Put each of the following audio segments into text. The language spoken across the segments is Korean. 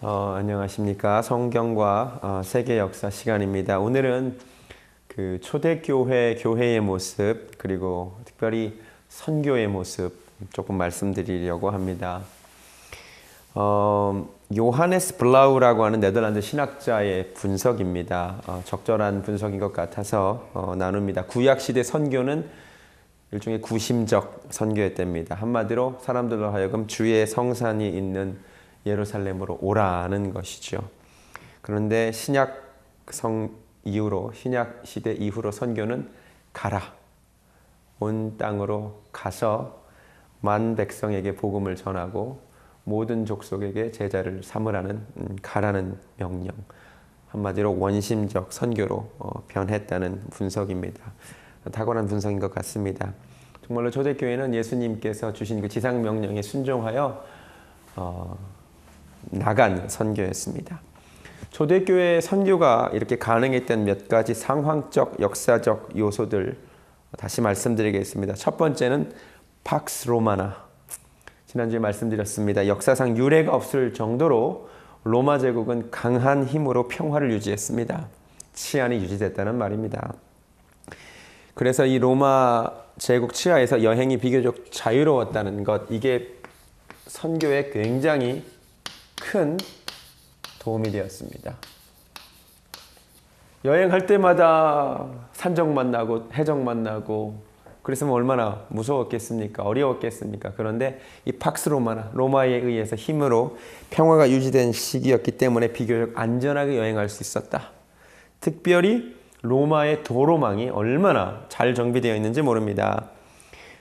안녕하십니까. 성경과 세계 역사 시간입니다. 오늘은 그 초대교회 교회의 모습 그리고 특별히 선교의 모습 조금 말씀드리려고 합니다. 요하네스 블라우라고 하는 네덜란드 신학자의 분석입니다. 적절한 분석인 것 같아서 나눕니다. 구약시대 선교는 일종의 구심적 선교였답니다. 한마디로 사람들로 하여금 주의 성산이 있는 예루살렘으로 오라는 것이죠. 그런데 신약 시대 이후로 선교는 가라. 온 땅으로 가서 만 백성에게 복음을 전하고 모든 족속에게 제자를 삼으라는 가라는 명령. 한마디로 원심적 선교로 변했다는 분석입니다. 탁월한 분석인 것 같습니다. 정말로 초대교회는 예수님께서 주신 그 지상 명령에 순종하여 나간 선교였습니다. 초대교회 선교가 이렇게 가능했던 몇 가지 상황적, 역사적 요소들 다시 말씀드리겠습니다. 첫 번째는 팍스 로마나. 지난주에 말씀드렸습니다. 역사상 유례가 없을 정도로 로마 제국은 강한 힘으로 평화를 유지했습니다. 치안이 유지됐다는 말입니다. 그래서 이 로마 제국 치하에서 여행이 비교적 자유로웠다는 것, 이게 선교에 굉장히 큰 도움이 되었습니다. 여행할 때마다 산적 만나고 해적 만나고 그랬으면 얼마나 무서웠겠습니까? 어려웠겠습니까? 그런데 이 팍스 로마에 의해서 힘으로 평화가 유지된 시기였기 때문에 비교적 안전하게 여행할 수 있었다. 특별히 로마의 도로망이 얼마나 잘 정비되어 있는지 모릅니다.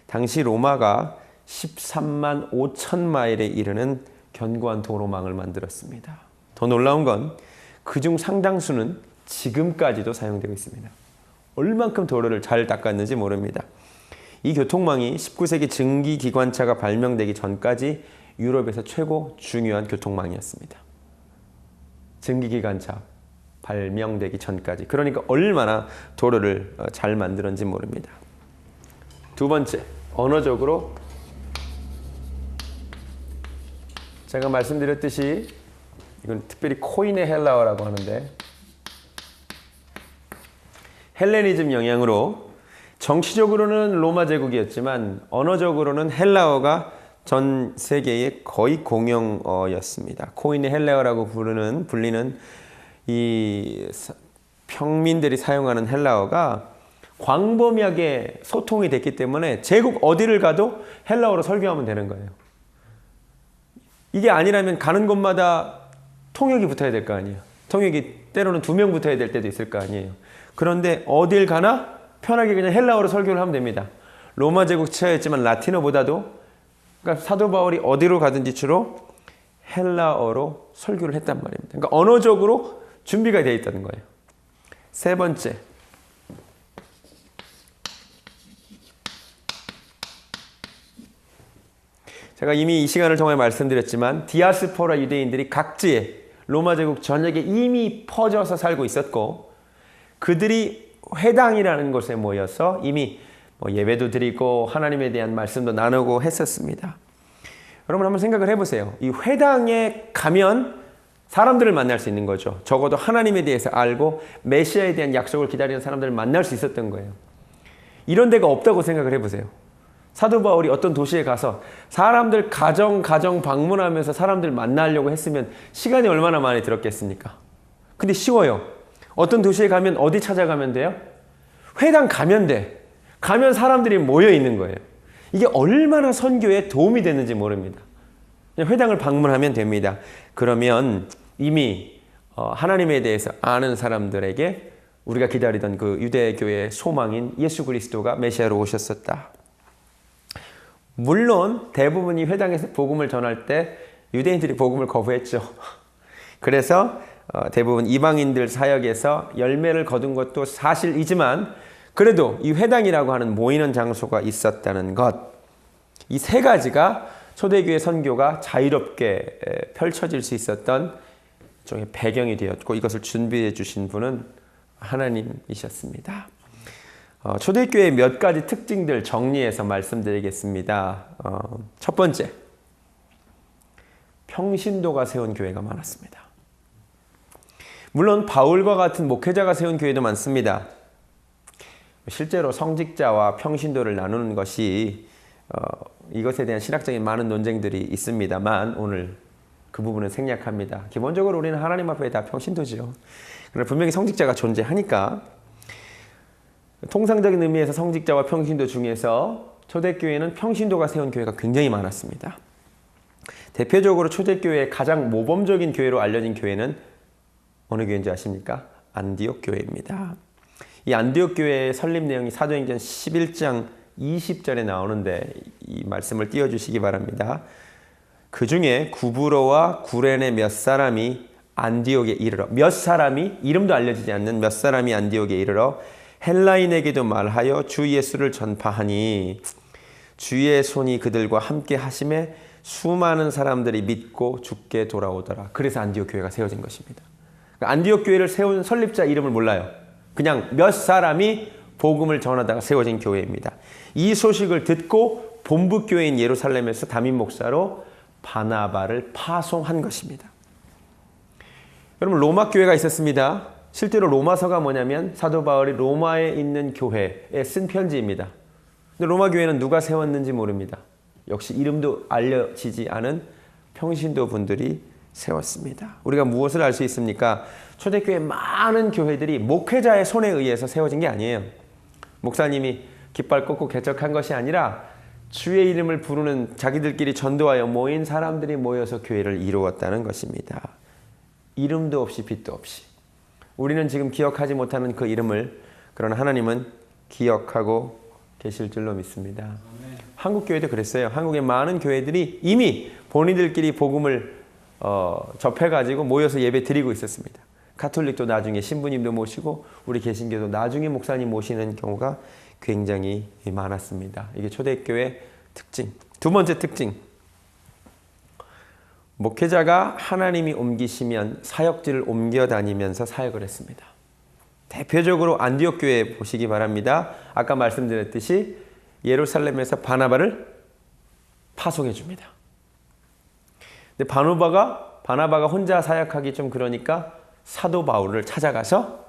당시 로마가 13만 5천 마일에 이르는 견고한 도로망을 만들었습니다. 더 놀라운 건 그중 상당수는 지금까지도 사용되고 있습니다. 얼만큼 도로를 잘 닦았는지 모릅니다. 이 교통망이 19세기 증기기관차가 발명되기 전까지 유럽에서 최고 중요한 교통망이었습니다. 증기기관차 발명되기 전까지. 그러니까 얼마나 도로를 잘 만들었는지 모릅니다. 두 번째, 언어적으로 제가 말씀드렸듯이 이건 특별히 코인의 헬라어라고 하는데 헬레니즘 영향으로 정치적으로는 로마 제국이었지만 언어적으로는 헬라어가 전 세계의 거의 공용어였습니다. 코인의 헬라어라고 불리는 이 평민들이 사용하는 헬라어가 광범위하게 소통이 됐기 때문에 제국 어디를 가도 헬라어로 설교하면 되는 거예요. 이게 아니라면 가는 곳마다 통역이 붙어야 될 거 아니에요. 통역이 때로는 2명 붙어야 될 때도 있을 거 아니에요. 그런데 어딜 가나 편하게 그냥 헬라어로 설교를 하면 됩니다. 로마 제국 치하였지만 라틴어보다도 그러니까 사도 바울이 어디로 가든지 주로 헬라어로 설교를 했단 말입니다. 그러니까 언어적으로 준비가 되어 있다는 거예요. 세 번째, 제가 이미 이 시간을 통해 말씀드렸지만 디아스포라 유대인들이 각지에 로마 제국 전역에 이미 퍼져서 살고 있었고 그들이 회당이라는 곳에 모여서 이미 예배도 드리고 하나님에 대한 말씀도 나누고 했었습니다. 여러분 한번 생각을 해보세요. 이 회당에 가면 사람들을 만날 수 있는 거죠. 적어도 하나님에 대해서 알고 메시아에 대한 약속을 기다리는 사람들을 만날 수 있었던 거예요. 이런 데가 없다고 생각을 해보세요. 사도 바울이 어떤 도시에 가서 사람들 가정 방문하면서 사람들 만나려고 했으면 시간이 얼마나 많이 들었겠습니까? 근데 쉬워요. 어떤 도시에 가면 어디 찾아가면 돼요? 회당 가면 돼. 가면 사람들이 모여 있는 거예요. 이게 얼마나 선교에 도움이 되는지 모릅니다. 그냥 회당을 방문하면 됩니다. 그러면 이미 하나님에 대해서 아는 사람들에게 우리가 기다리던 그 유대교의 소망인 예수 그리스도가 메시아로 오셨었다. 물론 대부분이 회당에서 복음을 전할 때 유대인들이 복음을 거부했죠. 그래서 대부분 이방인들 사역에서 열매를 거둔 것도 사실이지만 그래도 이 회당이라고 하는 모이는 장소가 있었다는 것, 이 세 가지가 초대교회 선교가 자유롭게 펼쳐질 수 있었던 일종의 배경이 되었고 이것을 준비해 주신 분은 하나님이셨습니다. 초대교회의 몇 가지 특징들 정리해서 말씀드리겠습니다. 첫 번째, 평신도가 세운 교회가 많았습니다. 물론 바울과 같은 목회자가 세운 교회도 많습니다. 실제로 성직자와 평신도를 나누는 것이 이것에 대한 신학적인 많은 논쟁들이 있습니다만 오늘 그 부분은 생략합니다. 기본적으로 우리는 하나님 앞에 다 평신도죠. 그러나 분명히 성직자가 존재하니까 통상적인 의미에서 성직자와 평신도 중에서 초대교회는 평신도가 세운 교회가 굉장히 많았습니다. 대표적으로 초대교회의 가장 모범적인 교회로 알려진 교회는 어느 교회인지 아십니까? 안디옥 교회입니다. 이 안디옥 교회의 설립 내용이 사도행전 11장 20절에 나오는데 이 말씀을 띄워주시기 바랍니다. 그 중에 구브로와 구레네 몇 사람이 안디옥에 이르러, 몇 사람이, 이름도 알려지지 않는 몇 사람이 안디옥에 이르러 헬라인에게도 말하여 주 예수를 전파하니 주의 손이 그들과 함께 하심에 수많은 사람들이 믿고 죽게 돌아오더라. 그래서 안디옥 교회가 세워진 것입니다. 안디옥 교회를 세운 설립자 이름을 몰라요. 그냥 몇 사람이 복음을 전하다가 세워진 교회입니다. 이 소식을 듣고 본부교회인 예루살렘에서 담임 목사로 바나바를 파송한 것입니다. 여러분, 로마 교회가 있었습니다. 실제로 로마서가 뭐냐면 사도 바울이 로마에 있는 교회에 쓴 편지입니다. 근데 로마 교회는 누가 세웠는지 모릅니다. 역시 이름도 알려지지 않은 평신도 분들이 세웠습니다. 우리가 무엇을 알 수 있습니까? 초대교회 많은 교회들이 목회자의 손에 의해서 세워진 게 아니에요. 목사님이 깃발 꽂고 개척한 것이 아니라 주의 이름을 부르는 자기들끼리 전도하여 모인 사람들이 모여서 교회를 이루었다는 것입니다. 이름도 없이 빛도 없이. 우리는 지금 기억하지 못하는 그 이름을, 그러나 하나님은 기억하고 계실 줄로 믿습니다. 아멘. 한국 교회도 그랬어요. 한국의 많은 교회들이 이미 본인들끼리 복음을 접해가지고 모여서 예배 드리고 있었습니다. 가톨릭도 나중에 신부님도 모시고 우리 개신교도 나중에 목사님 모시는 경우가 굉장히 많았습니다. 이게 초대교회 특징. 두 번째 특징. 목회자가 하나님이 옮기시면 사역지를 옮겨 다니면서 사역을 했습니다. 대표적으로 안디옥 교회 보시기 바랍니다. 아까 말씀드렸듯이 예루살렘에서 바나바를 파송해 줍니다. 근데 바나바가 혼자 사역하기 좀 그러니까 사도 바울을 찾아가서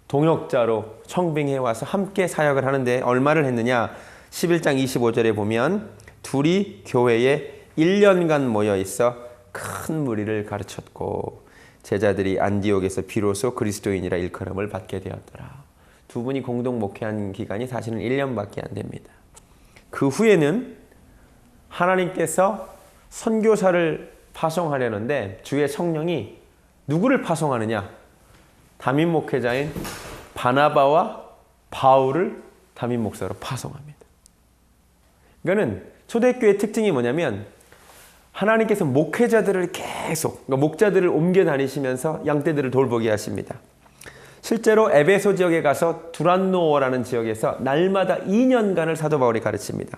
동역자로 청빙해 와서 함께 사역을 하는데 얼마를 했느냐? 11장 25절에 보면 둘이 교회에 1년간 모여 있어 큰 무리를 가르쳤고 제자들이 안디옥에서 비로소 그리스도인이라 일컬음을 받게 되었더라. 두 분이 공동 목회한 기간이 사실은 1년밖에 안 됩니다. 그 후에는 하나님께서 선교사를 파송하려는데 주의 성령이 누구를 파송하느냐? 담임 목회자인 바나바와 바울을 담임 목사로 파송합니다. 이거는 초대교회의 특징이 뭐냐면 하나님께서 목회자들을 계속, 그러니까 목자들을 옮겨 다니시면서 양떼들을 돌보게 하십니다. 실제로 에베소 지역에 가서 두란노어라는 지역에서 날마다 2년간을 사도 바울이 가르칩니다.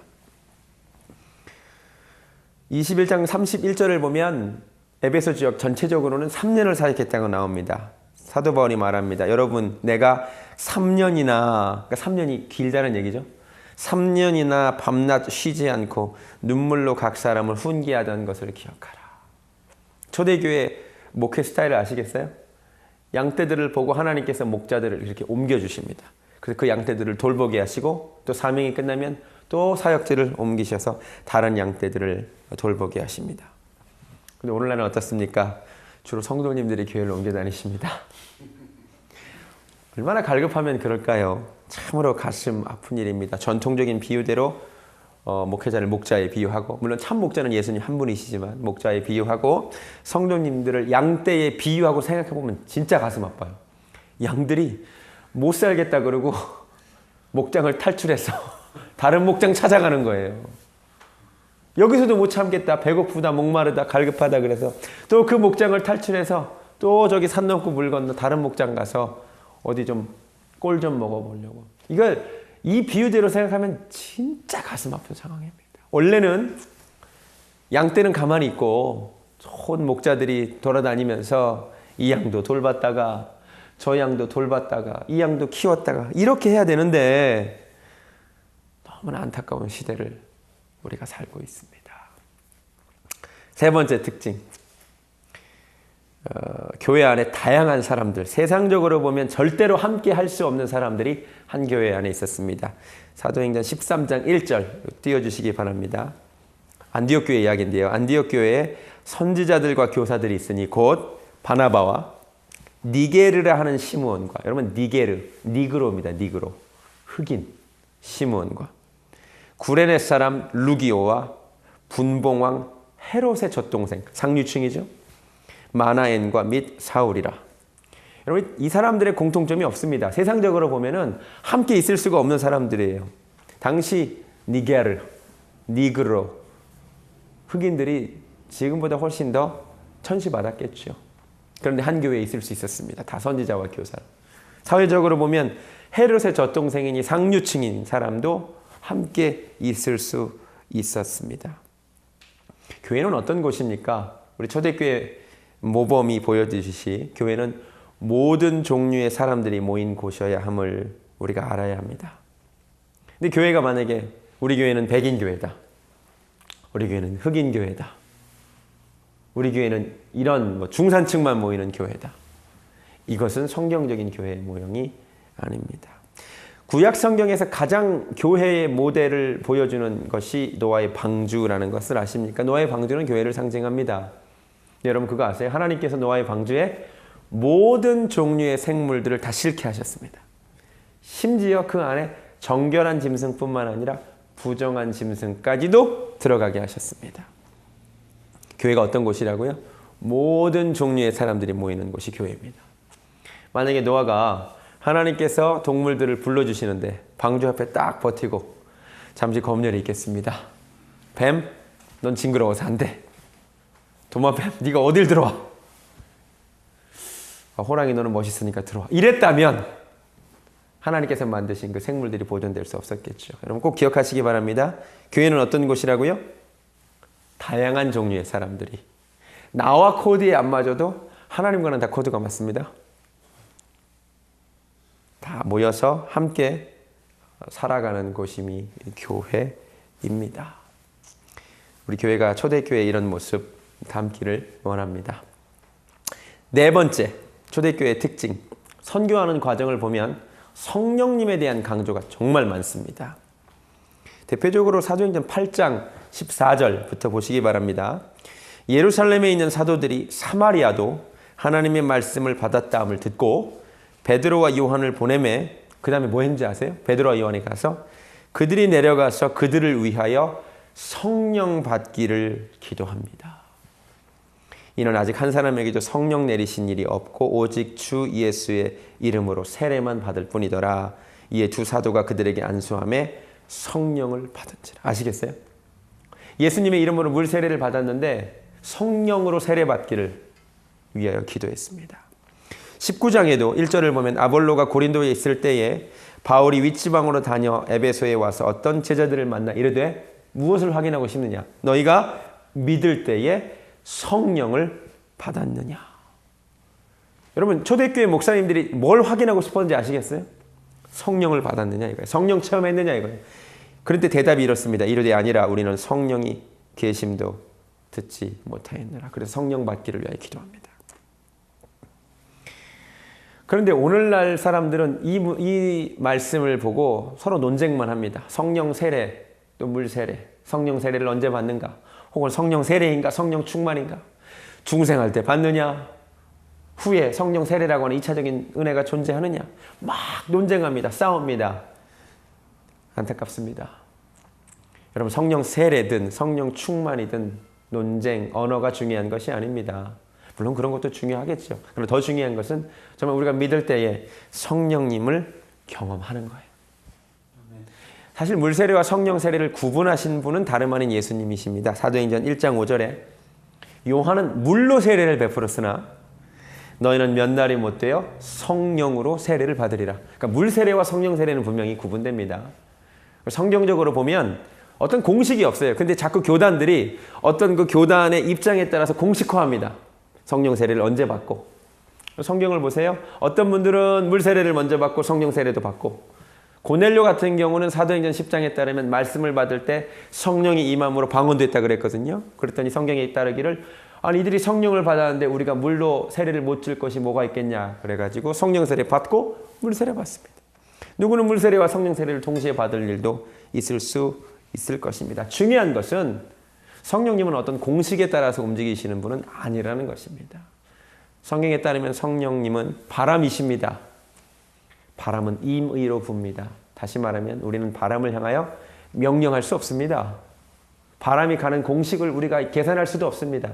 21장 31절을 보면 에베소 지역 전체적으로는 3년을 사역했다고 나옵니다. 사도 바울이 말합니다. 여러분, 내가 3년이나, 그러니까 3년이 길다는 얘기죠. 3년이나 밤낮 쉬지 않고 눈물로 각 사람을 훈계하던 것을 기억하라. 초대교회 목회 스타일을 아시겠어요? 양떼들을 보고 하나님께서 목자들을 이렇게 옮겨주십니다. 그래서 그 양떼들을 돌보게 하시고 또 사명이 끝나면 또 사역지를 옮기셔서 다른 양떼들을 돌보게 하십니다. 근데 오늘날은 어떻습니까? 주로 성도님들이 교회를 옮겨 다니십니다. 얼마나 갈급하면 그럴까요? 참으로 가슴 아픈 일입니다. 전통적인 비유대로 목회자를 목자에 비유하고, 물론 참 목자는 예수님 한 분이시지만 목자에 비유하고 성도님들을 양떼에 비유하고 생각해보면 진짜 가슴 아파요. 양들이 못 살겠다 그러고 목장을 탈출해서 다른 목장 찾아가는 거예요. 여기서도 못 참겠다, 배고프다, 목마르다, 갈급하다 그래서 또 그 목장을 탈출해서 또 저기 산 넘고 물 건너 다른 목장 가서 어디 좀 꼴 좀 먹어보려고. 이 비유대로 생각하면 진짜 가슴 아픈 상황입니다. 원래는 양떼는 가만히 있고 좋은 목자들이 돌아다니면서 이 양도 돌봤다가 저 양도 돌봤다가 이 양도 키웠다가 이렇게 해야 되는데 너무나 안타까운 시대를 우리가 살고 있습니다. 세 번째 특징. 교회 안에 다양한 사람들, 세상적으로 보면 절대로 함께 할 수 없는 사람들이 한 교회 안에 있었습니다. 사도행전 13장 1절 띄워주시기 바랍니다. 안디옥 교회 이야기인데요. 안디옥 교회에 선지자들과 교사들이 있으니 곧 바나바와 니게르라 하는 시므온과, 여러분 니게르, 니그로입니다. 니그로, 흑인 시므온과 구레네 사람 루기오와 분봉왕 헤롯의 젖동생, 상류층이죠. 마나엔과 및 사울이라. 여러분 이 사람들의 공통점이 없습니다. 세상적으로 보면은 함께 있을 수가 없는 사람들이에요. 당시 니게르, 니그로 흑인들이 지금보다 훨씬 더 천시받았겠죠. 그런데 한 교회에 있을 수 있었습니다. 다 선지자와 교사. 사회적으로 보면 헤롯의 젖동생이니 상류층인 사람도 함께 있을 수 있었습니다. 교회는 어떤 곳입니까? 우리 초대교회 모범이 보여주듯이 교회는 모든 종류의 사람들이 모인 곳이어야 함을 우리가 알아야 합니다. 근데 교회가 만약에 우리 교회는 백인 교회다, 우리 교회는 흑인 교회다, 우리 교회는 이런 중산층만 모이는 교회다, 이것은 성경적인 교회의 모형이 아닙니다. 구약 성경에서 가장 교회의 모델을 보여주는 것이 노아의 방주라는 것을 아십니까? 노아의 방주는 교회를 상징합니다. 여러분 그거 아세요? 하나님께서 노아의 방주에 모든 종류의 생물들을 다 싣게 하셨습니다. 심지어 그 안에 정결한 짐승뿐만 아니라 부정한 짐승까지도 들어가게 하셨습니다. 교회가 어떤 곳이라고요? 모든 종류의 사람들이 모이는 곳이 교회입니다. 만약에 노아가 하나님께서 동물들을 불러주시는데 방주 앞에 딱 버티고 잠시 검열이 있겠습니다. 뱀, 넌 징그러워서 안 돼. 도마뱀, 네가 어딜 들어와. 호랑이, 너는 멋있으니까 들어와. 이랬다면 하나님께서 만드신 그 생물들이 보존될 수 없었겠죠. 여러분 꼭 기억하시기 바랍니다. 교회는 어떤 곳이라고요? 다양한 종류의 사람들이. 나와 코드에 안 맞아도 하나님과는 다 코드가 맞습니다. 다 모여서 함께 살아가는 곳이 교회입니다. 우리 교회가 초대교회의 이런 모습 담기를 원합니다. 네 번째, 초대교회의 특징. 선교하는 과정을 보면 성령님에 대한 강조가 정말 많습니다. 대표적으로 사도행전 8장 14절부터 보시기 바랍니다. 예루살렘에 있는 사도들이 사마리아도 하나님의 말씀을 받았다함을 듣고 베드로와 요한을 보내매, 그 다음에 뭐 했는지 아세요? 베드로와 요한이 가서 그들이 내려가서 그들을 위하여 성령 받기를 기도합니다. 이는 아직 한 사람에게도 성령 내리신 일이 없고 오직 주 예수의 이름으로 세례만 받을 뿐이더라. 이에 두 사도가 그들에게 안수함에 성령을 받은지라. 아시겠어요? 예수님의 이름으로 물 세례를 받았는데 성령으로 세례 받기를 위하여 기도했습니다. 19장에도 1절을 보면 아볼로가 고린도에 있을 때에 바울이 윗지방으로 다녀 에베소에 와서 어떤 제자들을 만나 이르되 무엇을 확인하고 싶느냐? 너희가 믿을 때에 성령을 받았느냐? 여러분 초대교회 목사님들이 뭘 확인하고 싶었는지 아시겠어요? 성령을 받았느냐 이거예요. 성령 체험했느냐 이거예요. 그런데 대답이 이렇습니다. 이르되 아니라 우리는 성령이 계심도 듣지 못하였느라. 그래서 성령 받기를 위하여 기도합니다. 그런데 오늘날 사람들은 이 말씀을 보고 서로 논쟁만 합니다. 성령 세례, 또 물 세례. 성령 세례를 언제 받는가? 혹은 성령 세례인가? 성령 충만인가? 중생할 때 받느냐? 후에 성령 세례라고 하는 2차적인 은혜가 존재하느냐? 막 논쟁합니다. 싸웁니다. 안타깝습니다. 여러분 성령 세례든 성령 충만이든 논쟁, 언어가 중요한 것이 아닙니다. 물론 그런 것도 중요하겠죠. 그런데 더 중요한 것은 정말 우리가 믿을 때에 성령님을 경험하는 거예요. 사실 물세례와 성령 세례를 구분하신 분은 다름 아닌 예수님이십니다. 사도행전 1장 5절에 요한은 물로 세례를 베풀었으나 너희는 몇 날이 못 되어 성령으로 세례를 받으리라. 그러니까 물 세례와 성령 세례는 분명히 구분됩니다. 성경적으로 보면 어떤 공식이 없어요. 근데 자꾸 교단들이 어떤 그 교단의 입장에 따라서 공식화합니다. 성령 세례를 언제 받고. 성경을 보세요. 어떤 분들은 물 세례를 먼저 받고 성령 세례도 받고, 고넬료 같은 경우는 사도행전 10장에 따르면 말씀을 받을 때 성령이 임함으로 방언됐다 그랬거든요. 그랬더니 성경에 따르기를 아니 이들이 성령을 받았는데 우리가 물로 세례를 못 줄 것이 뭐가 있겠냐 그래가지고 성령 세례 받고 물 세례 받습니다. 누구는 물 세례와 성령 세례를 동시에 받을 일도 있을 수 있을 것입니다. 중요한 것은 성령님은 어떤 공식에 따라서 움직이시는 분은 아니라는 것입니다. 성경에 따르면 성령님은 바람이십니다. 바람은 임의로 붑니다. 다시 말하면 우리는 바람을 향하여 명령할 수 없습니다. 바람이 가는 공식을 우리가 계산할 수도 없습니다.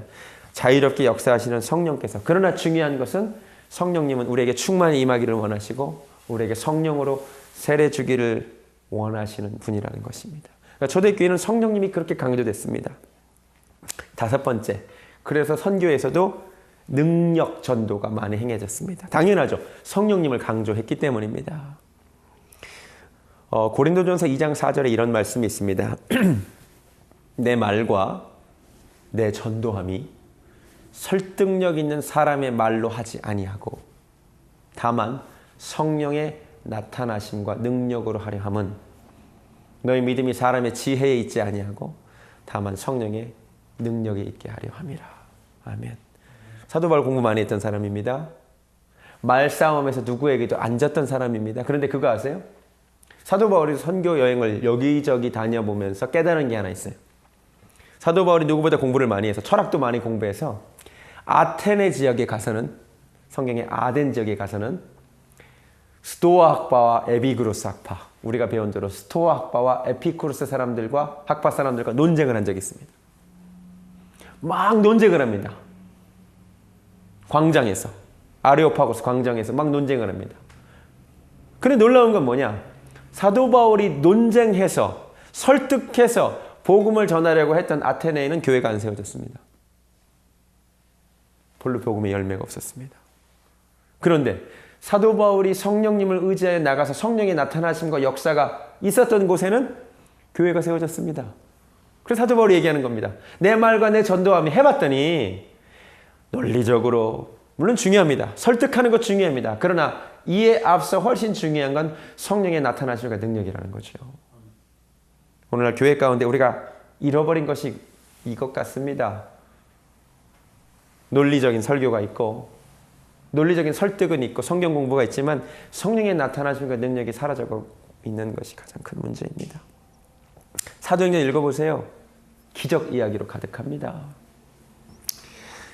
자유롭게 역사하시는 성령께서. 그러나 중요한 것은 성령님은 우리에게 충만히 임하기를 원하시고 우리에게 성령으로 세례 주기를 원하시는 분이라는 것입니다. 그러니까 초대교회는 성령님이 그렇게 강조됐습니다. 다섯 번째, 그래서 선교에서도 능력 전도가 많이 행해졌습니다. 당연하죠. 성령님을 강조했기 때문입니다. 고린도전서 2장 4절에 이런 말씀이 있습니다. 내 말과 내 전도함이 설득력 있는 사람의 말로 하지 아니하고 다만 성령의 나타나심과 능력으로 하려 함은 너희 믿음이 사람의 지혜에 있지 아니하고 다만 성령의 능력에 있게 하려 함이라. 아멘. 사도 바울 공부 많이 했던 사람입니다. 말싸움에서 누구에게도 안 졌던 사람입니다. 그런데 그거 아세요? 사도 바울이 선교 여행을 여기저기 다녀보면서 깨달은 게 하나 있어요. 사도 바울이 누구보다 공부를 많이 해서 철학도 많이 공부해서 아테네 지역에 가서는 성경의 아덴 지역에 가서는 스토아 학파와 에피쿠로스 학파, 우리가 배운 대로 스토아 학파와 에피쿠로스 사람들과 학파 사람들과 논쟁을 한 적이 있습니다. 막 논쟁을 합니다. 광장에서 아레오파고스 광장에서 막 논쟁을 합니다. 그런데 놀라운 건 뭐냐? 사도 바울이 논쟁해서 설득해서 복음을 전하려고 했던 아테네에는 교회가 안 세워졌습니다. 별로 복음의 열매가 없었습니다. 그런데 사도 바울이 성령님을 의지하여 나가서 성령의 나타나심과 역사가 있었던 곳에는 교회가 세워졌습니다. 그래서 사도 바울이 얘기하는 겁니다. 내 말과 내 전도함이 해봤더니 논리적으로 물론 중요합니다. 설득하는 것 중요합니다. 그러나 이에 앞서 훨씬 중요한 건 성령의 나타나심과 능력이라는 거죠. 오늘날 교회 가운데 우리가 잃어버린 것이 이것 같습니다. 논리적인 설교가 있고 논리적인 설득은 있고 성경 공부가 있지만 성령의 나타나심과 능력이 사라져가고 있는 것이 가장 큰 문제입니다. 사도행전 읽어보세요. 기적 이야기로 가득합니다.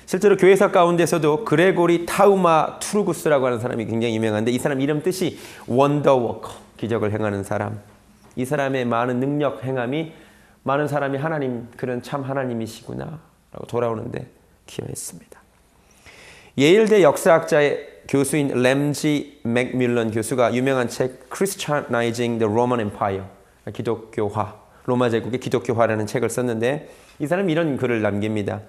실제로 교회사 가운데서도 그레고리 타우마 투르구스라고 하는 사람이 굉장히 유명한데 이 사람 이름 뜻이 원더워커, 기적을 행하는 사람. 이 사람의 많은 능력 행함이 많은 사람이 하나님, 그런 참 하나님이시구나 라고 돌아오는데 기여했습니다. 예일대 역사학자의 교수인 램지 맥밀런 교수가 유명한 책 Christianizing the Roman Empire, 기독교화, 로마 제국의 기독교화라는 책을 썼는데 이 사람이 이런 글을 남깁니다.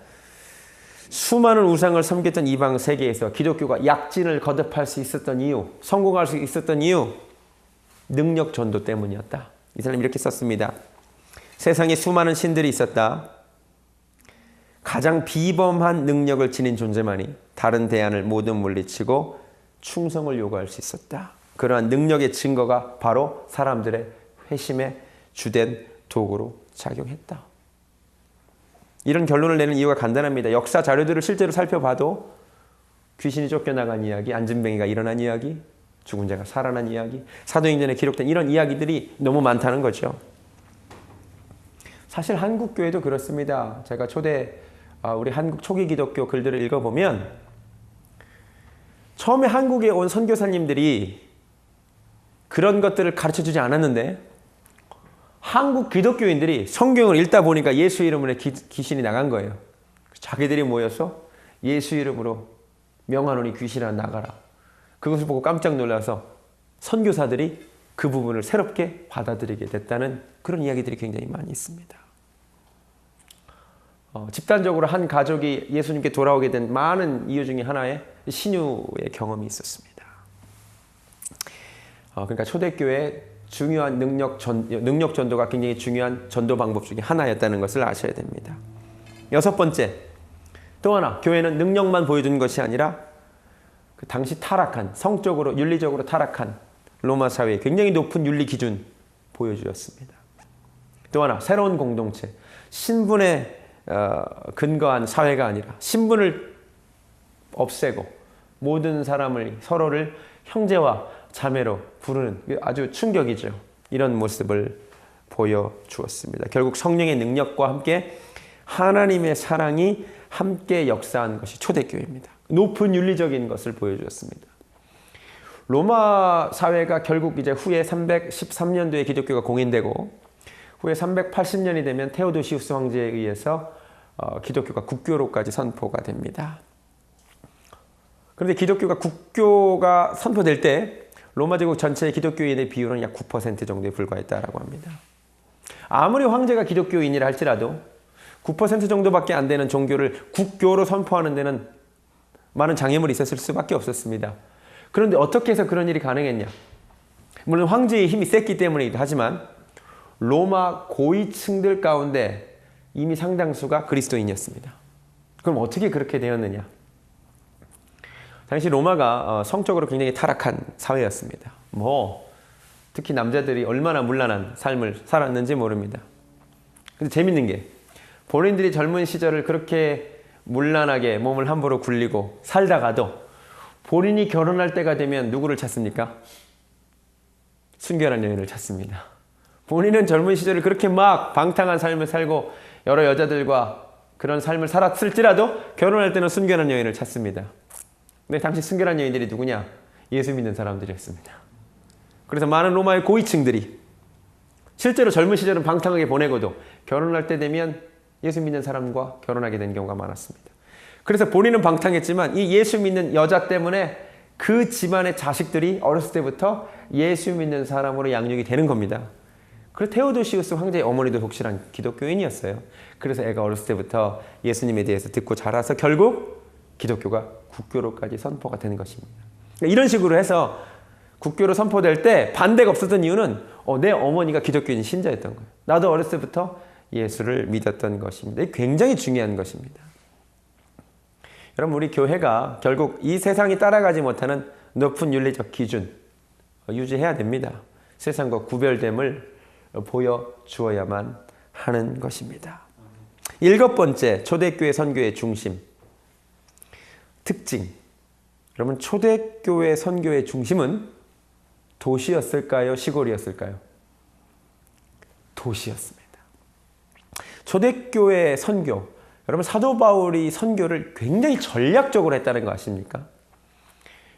수많은 우상을 섬겼던 이방 세계에서 기독교가 약진을 거듭할 수 있었던 이유, 성공할 수 있었던 이유, 능력 전도 때문이었다. 이 사람이 이렇게 썼습니다. 세상에 수많은 신들이 있었다. 가장 비범한 능력을 지닌 존재만이 다른 대안을 모두 물리치고 충성을 요구할 수 있었다. 그러한 능력의 증거가 바로 사람들의 회심의 주된 도구로 작용했다. 이런 결론을 내는 이유가 간단합니다. 역사 자료들을 실제로 살펴봐도 귀신이 쫓겨나간 이야기, 안진뱅이가 일어난 이야기, 죽은 자가 살아난 이야기, 사도행전에 기록된 이런 이야기들이 너무 많다는 거죠. 사실 한국 교회도 그렇습니다. 제가 우리 한국 초기 기독교 글들을 읽어보면 처음에 한국에 온 선교사님들이 그런 것들을 가르쳐주지 않았는데 한국 기독교인들이 성경을 읽다 보니까 예수 이름으로 귀신이 나간 거예요. 자기들이 모여서 예수 이름으로 명하노니 귀신아 나가라. 그것을 보고 깜짝 놀라서 선교사들이 그 부분을 새롭게 받아들이게 됐다는 그런 이야기들이 굉장히 많이 있습니다. 집단적으로 한 가족이 예수님께 돌아오게 된 많은 이유 중에 하나에 신유의 경험이 있었습니다. 그러니까 초대교회의 중요한 능력 전도가 굉장히 중요한 전도 방법 중에 하나였다는 것을 아셔야 됩니다. 여섯 번째, 또 하나, 교회는 능력만 보여주는 것이 아니라 그 당시 타락한, 성적으로, 윤리적으로 타락한 로마 사회의 굉장히 높은 윤리 기준 보여주었습니다. 또 하나, 새로운 공동체, 신분의 근거한 사회가 아니라 신분을 없애고 모든 사람을 서로를 형제와 자매로 부르는 아주 충격이죠. 이런 모습을 보여주었습니다. 결국 성령의 능력과 함께 하나님의 사랑이 함께 역사한 것이 초대교회입니다. 높은 윤리적인 것을 보여주었습니다. 로마 사회가 결국 이제 후에 313년도에 기독교가 공인되고 후에 380년이 되면 테오도시우스 황제에 의해서 기독교가 국교로까지 선포가 됩니다. 그런데 기독교가 국교가 선포될 때 로마 제국 전체의 기독교인의 비율은 약 9% 정도에 불과했다라고 합니다. 아무리 황제가 기독교인이라 할지라도 9% 정도밖에 안 되는 종교를 국교로 선포하는 데는 많은 장애물이 있었을 수밖에 없었습니다. 그런데 어떻게 해서 그런 일이 가능했냐? 물론 황제의 힘이 셌기 때문이기도 하지만 로마 고위층들 가운데 이미 상당수가 그리스도인이었습니다. 그럼 어떻게 그렇게 되었느냐? 당시 로마가 성적으로 굉장히 타락한 사회였습니다. 특히 남자들이 얼마나 문란한 삶을 살았는지 모릅니다. 근데 재밌는 게 본인들이 젊은 시절을 그렇게 문란하게 몸을 함부로 굴리고 살다가도 본인이 결혼할 때가 되면 누구를 찾습니까? 순결한 여인을 찾습니다. 본인은 젊은 시절을 그렇게 막 방탕한 삶을 살고 여러 여자들과 그런 삶을 살았을지라도 결혼할 때는 순결한 여인을 찾습니다. 근데 당시 순결한 여인들이 누구냐? 예수 믿는 사람들이었습니다. 그래서 많은 로마의 고위층들이 실제로 젊은 시절은 방탕하게 보내고도 결혼할 때 되면 예수 믿는 사람과 결혼하게 된 경우가 많았습니다. 그래서 본인은 방탕했지만 이 예수 믿는 여자 때문에 그 집안의 자식들이 어렸을 때부터 예수 믿는 사람으로 양육이 되는 겁니다. 그래서 테오도시우스 황제의 어머니도 독실한 기독교인이었어요. 그래서 애가 어렸을 때부터 예수님에 대해서 듣고 자라서 결국 기독교가 국교로까지 선포가 되는 것입니다. 이런 식으로 해서 국교로 선포될 때 반대가 없었던 이유는 내 어머니가 기독교인 신자였던 거예요. 나도 어렸을 때부터 예수를 믿었던 것입니다. 이게 굉장히 중요한 것입니다. 여러분, 우리 교회가 결국 이 세상이 따라가지 못하는 높은 윤리적 기준 유지해야 됩니다. 세상과 구별됨을 보여주어야만 하는 것입니다. 7번째, 초대교회 선교의 중심. 특징. 여러분, 초대교회 선교의 중심은 도시였을까요? 시골이었을까요? 도시였습니다. 초대교회 선교. 여러분, 사도 바울이 선교를 굉장히 전략적으로 했다는 거 아십니까?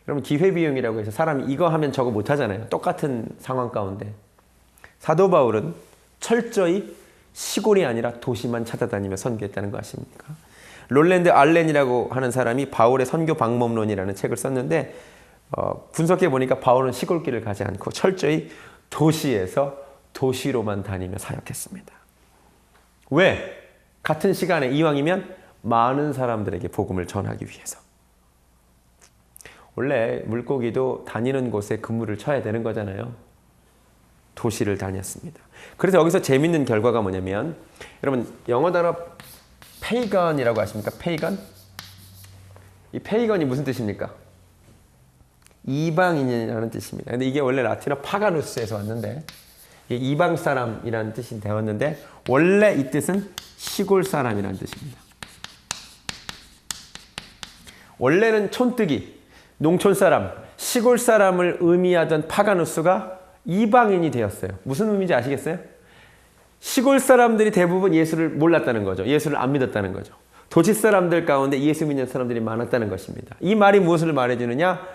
여러분, 기회비용이라고 해서 사람이 이거 하면 저거 못하잖아요. 똑같은 상황 가운데. 사도 바울은 철저히 시골이 아니라 도시만 찾아다니며 선교했다는 거 아십니까? 롤랜드 알렌이라고 하는 사람이 바울의 선교 방법론이라는 책을 썼는데 분석해 보니까 바울은 시골길을 가지 않고 철저히 도시에서 도시로만 다니며 사역했습니다. 왜? 같은 시간에 이왕이면 많은 사람들에게 복음을 전하기 위해서. 원래 물고기도 다니는 곳에 그물을 쳐야 되는 거잖아요. 도시를 다녔습니다. 그래서 여기서 재밌는 결과가 뭐냐면 여러분, 영어 단어 페이건이라고 아십니까? 페이건? 이 페이건이 무슨 뜻입니까? 이방인이라는 뜻입니다. 근데 이게 원래 라틴어 파가누스에서 왔는데 이방 사람이라는 뜻이 되었는데 원래 이 뜻은 시골 사람이라는 뜻입니다. 원래는 촌뜨기, 농촌 사람, 시골 사람을 의미하던 파가누스가 이방인이 되었어요. 무슨 의미인지 아시겠어요? 시골 사람들이 대부분 예수를 몰랐다는 거죠. 예수를 안 믿었다는 거죠. 도시 사람들 가운데 예수 믿는 사람들이 많았다는 것입니다. 이 말이 무엇을 말해주느냐?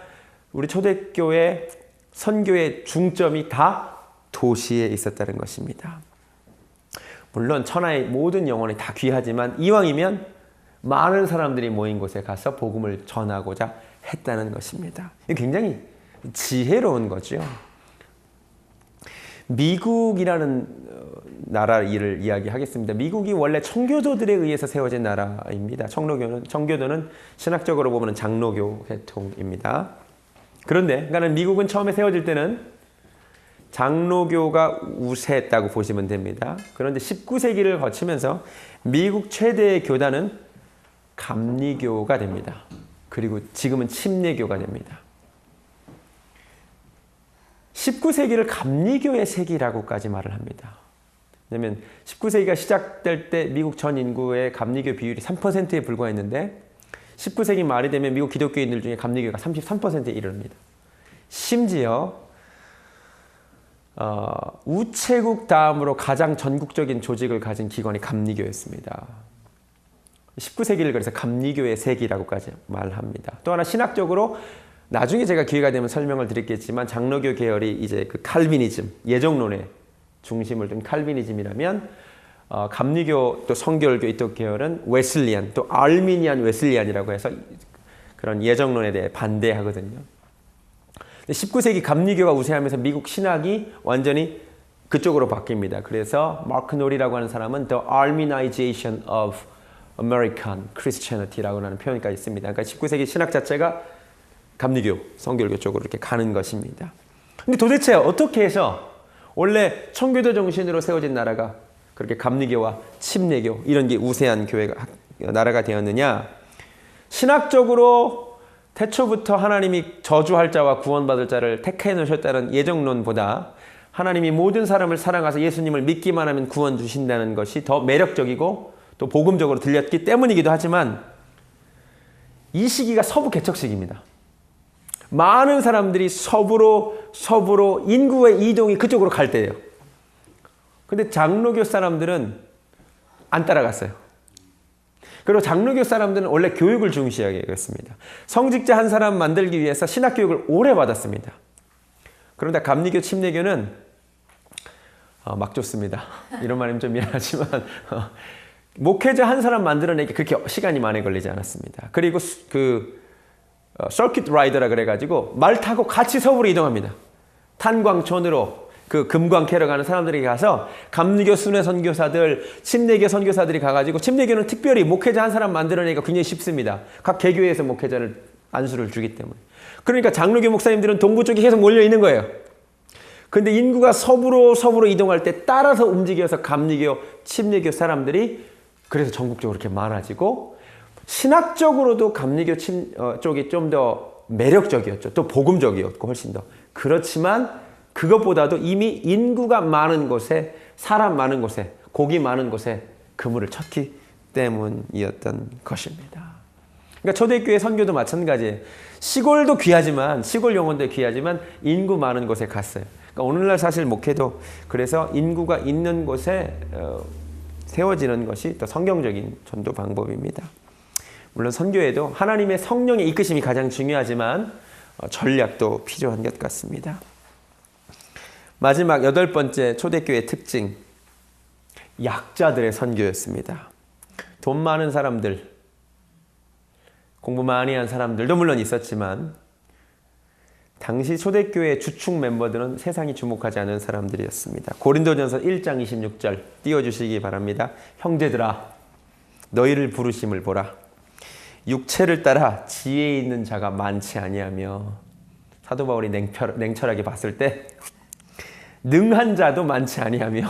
우리 초대교회 선교의 중점이 다 도시에 있었다는 것입니다. 물론 천하의 모든 영혼이 다 귀하지만 이왕이면 많은 사람들이 모인 곳에 가서 복음을 전하고자 했다는 것입니다. 굉장히 지혜로운 거죠. 미국이라는 나라 일을 이야기하겠습니다. 미국이 원래 청교도들에 의해서 세워진 나라입니다. 청교도는 신학적으로 보면 장로교 계통입니다. 그런데 미국은 처음에 세워질 때는 장로교가 우세했다고 보시면 됩니다. 그런데 19세기를 거치면서 미국 최대의 교단은 감리교가 됩니다. 그리고 지금은 침례교가 됩니다. 19세기를 감리교의 세기라고까지 말을 합니다. 왜냐하면 19세기가 시작될 때 미국 전 인구의 감리교 비율이 3%에 불과했는데 19세기 말이 되면 미국 기독교인들 중에 감리교가 33%에 이릅니다. 심지어 우체국 다음으로 가장 전국적인 조직을 가진 기관이 감리교였습니다. 19세기를 그래서 감리교의 세기라고까지 말합니다. 또 하나 신학적으로 나중에 제가 기회가 되면 설명을 드리겠지만 장로교 계열이 이제 그 칼비니즘, 예정론의 중심을 둔 칼비니즘이라면 감리교 또 성결교 이쪽 계열은 웨슬리안 또 알미니안 웨슬리안이라고 해서 그런 예정론에 대해 반대하거든요. 19세기 감리교가 우세하면서 미국 신학이 완전히 그쪽으로 바뀝니다. 그래서 마크 노리라고 하는 사람은 The Arminization of American Christianity라고 하는 표현까지 있습니다. 그러니까 19세기 신학 자체가 감리교, 성결교 쪽으로 이렇게 가는 것입니다. 근데 도대체 어떻게 해서 원래 청교도 정신으로 세워진 나라가 그렇게 감리교와 침례교 이런 게 우세한 교회가 나라가 되었느냐? 신학적으로 태초부터 하나님이 저주할 자와 구원받을 자를 택해 놓으셨다는 예정론보다 하나님이 모든 사람을 사랑하사 예수님을 믿기만 하면 구원 주신다는 것이 더 매력적이고 또 복음적으로 들렸기 때문이기도 하지만 이 시기가 서부 개척시기입니다. 많은 사람들이 서부로 인구의 이동이 그쪽으로 갈 때예요. 근데 장로교 사람들은 안 따라갔어요. 그리고 장로교 사람들은 원래 교육을 중시하게 했습니다. 성직자 한 사람 만들기 위해서 신학교육을 오래 받았습니다. 그런데 감리교, 침례교는 막 좋습니다. 이런 말이면 좀 미안하지만 목회자 한 사람 만들어내기 그렇게 시간이 많이 걸리지 않았습니다. 그리고 서킷 라이더라 그래가지고 말 타고 같이 서부로 이동합니다. 탄광촌으로 그 금광 캐러 가는 사람들이 가서 감리교 순회 선교사들, 침례교 선교사들이 가가지고 침례교는 특별히 목회자 한 사람 만들어내기가 굉장히 쉽습니다. 각 개교회에서 목회자를 안수를 주기 때문에. 그러니까 장로교 목사님들은 동부 쪽에 계속 몰려 있는 거예요. 근데 인구가 서부로 이동할 때 따라서 움직여서 감리교, 침례교 사람들이 그래서 전국적으로 이렇게 많아지고 신학적으로도 감리교 쪽이 좀 더 매력적이었죠. 또 복음적이었고 훨씬 더. 그렇지만 그것보다도 이미 인구가 많은 곳에 사람 많은 곳에 고기 많은 곳에 그물을 쳤기 때문이었던 것입니다. 그러니까 초대교회 선교도 마찬가지예요. 시골도 귀하지만 시골 영혼도 귀하지만 인구 많은 곳에 갔어요. 그러니까 오늘날 사실 목회도 그래서 인구가 있는 곳에 세워지는 것이 또 성경적인 전도 방법입니다. 물론 선교에도 하나님의 성령의 이끄심이 가장 중요하지만 전략도 필요한 것 같습니다. 마지막 8번째 초대교회의 특징, 약자들의 선교였습니다. 돈 많은 사람들, 공부 많이 한 사람들도 물론 있었지만 당시 초대교회의 주축 멤버들은 세상이 주목하지 않은 사람들이었습니다. 고린도전서 1장 26절 띄워주시기 바랍니다. 형제들아 너희를 부르심을 보라. 육체를 따라 지혜 있는 자가 많지 아니하며 사도 바울이 냉철하게 봤을 때 능한 자도 많지 아니하며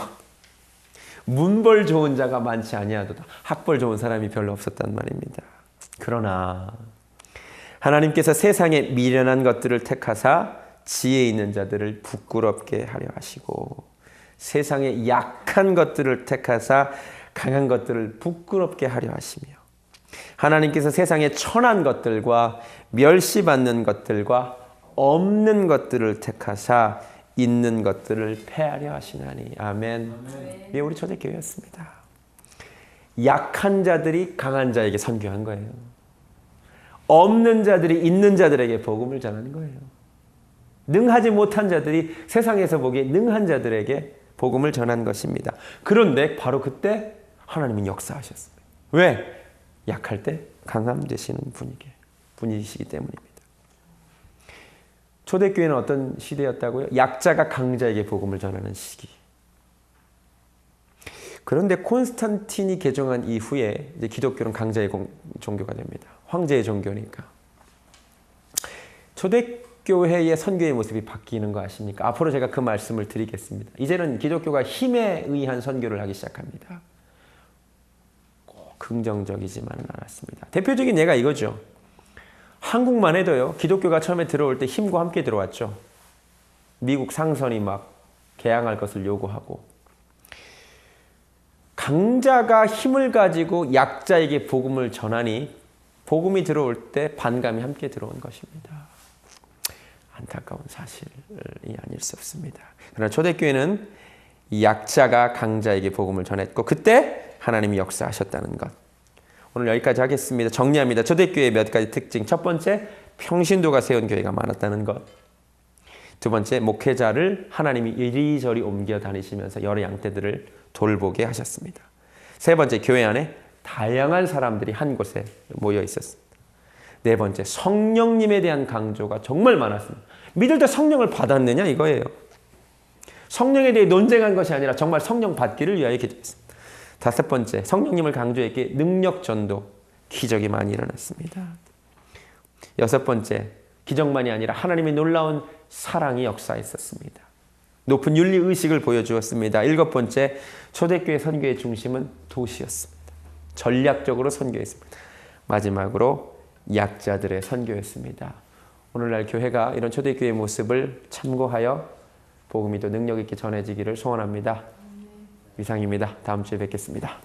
문벌 좋은 자가 많지 아니하도다. 학벌 좋은 사람이 별로 없었단 말입니다. 그러나 하나님께서 세상에 미련한 것들을 택하사 지혜 있는 자들을 부끄럽게 하려 하시고 세상에 약한 것들을 택하사 강한 것들을 부끄럽게 하려 하시며 하나님께서 세상에 천한 것들과 멸시받는 것들과 없는 것들을 택하사 있는 것들을 폐하려 하시나니. 아멘. 이게 우리 초대교회였습니다. 약한 자들이 강한 자에게 선교한 거예요. 없는 자들이 있는 자들에게 복음을 전하는 거예요. 능하지 못한 자들이 세상에서 보기에 능한 자들에게 복음을 전한 것입니다. 그런데 바로 그때 하나님은 역사하셨습니다. 왜? 약할 때 강함 되시는 분이시기 때문입니다. 초대교회는 어떤 시대였다고요? 약자가 강자에게 복음을 전하는 시기. 그런데 콘스탄틴이 개종한 이후에 이제 기독교는 강자의 종교가 됩니다. 황제의 종교니까. 초대교회의 선교의 모습이 바뀌는 거 아십니까? 앞으로 제가 그 말씀을 드리겠습니다. 이제는 기독교가 힘에 의한 선교를 하기 시작합니다. 꼭 긍정적이지만은 않았습니다. 대표적인 예가 이거죠. 한국만 해도요. 기독교가 처음에 들어올 때 힘과 함께 들어왔죠. 미국 상선이 막 개항할 것을 요구하고 강자가 힘을 가지고 약자에게 복음을 전하니 복음이 들어올 때 반감이 함께 들어온 것입니다. 안타까운 사실이 아닐 수 없습니다. 그러나 초대교회는 이 약자가 강자에게 복음을 전했고 그때 하나님이 역사하셨다는 것. 오늘 여기까지 하겠습니다. 정리합니다. 초대교회의 몇 가지 특징. 첫 번째, 평신도가 세운 교회가 많았다는 것. 두 번째, 목회자를 하나님이 이리저리 옮겨 다니시면서 여러 양떼들을 돌보게 하셨습니다. 세 번째, 교회 안에 다양한 사람들이 한 곳에 모여 있었습니다. 네 번째, 성령님에 대한 강조가 정말 많았습니다. 믿을 때 성령을 받았느냐 이거예요. 성령에 대해 논쟁한 것이 아니라 정말 성령 받기를 위하여 기도했습니다. 다섯 번째, 성령님을 강조했기에 능력 전도, 기적이 많이 일어났습니다. 여섯 번째, 기적만이 아니라 하나님의 놀라운 사랑이 역사했었습니다. 높은 윤리의식을 보여주었습니다. 일곱 번째, 초대교회 선교의 중심은 도시였습니다. 전략적으로 선교했습니다. 마지막으로 약자들의 선교였습니다. 오늘날 교회가 이런 초대교회의 모습을 참고하여 복음이 더 능력 있게 전해지기를 소원합니다. 이상입니다. 다음 주에 뵙겠습니다.